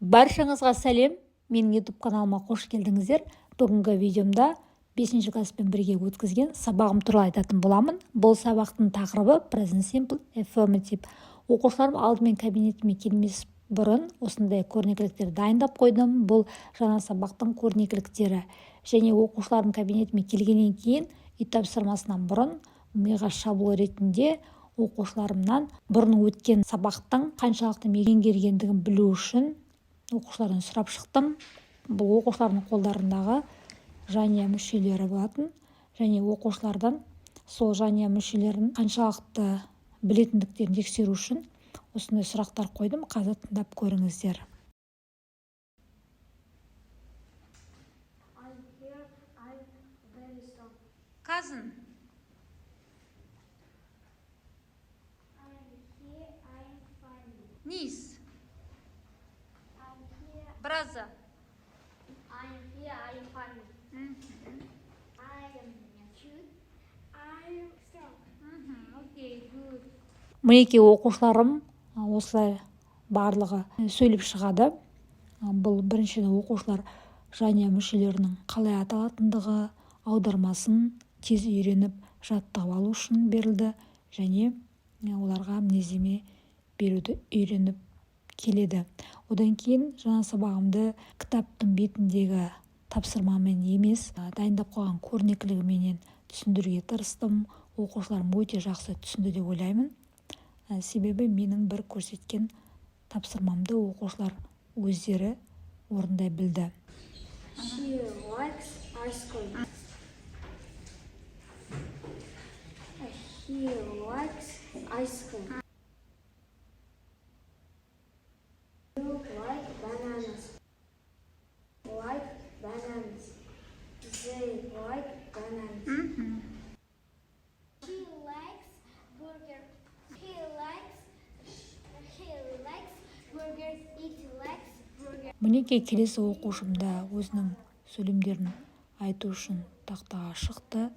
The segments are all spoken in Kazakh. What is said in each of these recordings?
Баршаңызға сәлем, менің YouTube каналыма қош келдіңіздер. Бүгінгі видеомда 5-ші класспен бірге өткізген сабағым туралы айтатын боламын. Бұл сабақтың тақырыбы Present Simple Affirmative. Оқушыларым алдымен кабинетіме келмес бұрын осындай көрнекіліктер дайындап қойдым. Бұл жаңа сабақтың көрнекіліктері. Және оқушыларым кабинетіме келгеннен кейін үй тапсырмасынан бұрын миға шабуыл ретінде оқушыларымнан бұрын өткен сабақтың қаншалықты меңгергендігін білу үшін оқушылардан сұрап шықтым. Бұл оқушылардың қолдарындағы жанұя мүшелері болатын, және оқушылардан сол жанұя мүшелерін қаншалықты білетіндіктерін тексеру үшін осындай сұрақтар қойдым. Қазір тыңдап көріңіздер. Cousin. Niece. Brother. I am here, I am funny. I am cute. I am strong. Okay, good. Мінекей оқушыларым осылай барлығы сөйлеп шығады. Бұл біріншіден оқушылар жанұя мүшелерінің қалай аталатындығы, аудармасын тез үйреніп жаттап алу үшін берілді, және оларға мінездеме беруді үйреніп келеді. Одан кейін жаңа сабағымды кітаптың бетіндегі тапсырмамен емес, дайындап қойған көрнекілігіменен түсіндіруге тырыстым. Оқушыларым өте жақсы түсінді деп ойлаймын. Себебі менің бір көрсеткен тапсырмамды оқушылар өздері орындай білді. She likes ice cream. He likes ice cream. You like bananas. Like bananas. They like bananas. He likes burger. He likes burgers. It likes burger. Мінекей келесі оқушымда өзінің сөйлемдерін айту үшін тақтаға шықты.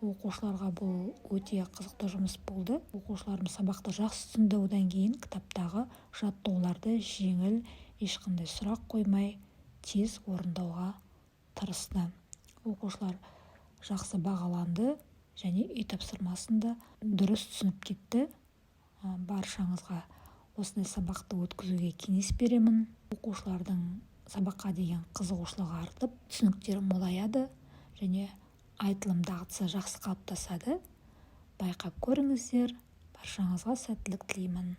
Оқушыларға бұл өте қызықты жұмыс болды. Оқушыларым сабақты жақсы түсінді. Одан кейін кітаптағы жаттығуларды жеңіл, ешқандай сұрақ қоймай, тез орындауға тырысты. Оқушылар жақсы бағаланды, және үй тапсырмасын да дұрыс түсініп кетті. Баршаңызға осындай сабақты өткізуге кеңес беремін. Оқушылардың сабаққа деген қызығушылығы артып, түсініктері молаяды, және айтылым дағдысы жақсы қалыптасады. Байқап көріңіздер. Баршаңызға сәттілік тілеймін.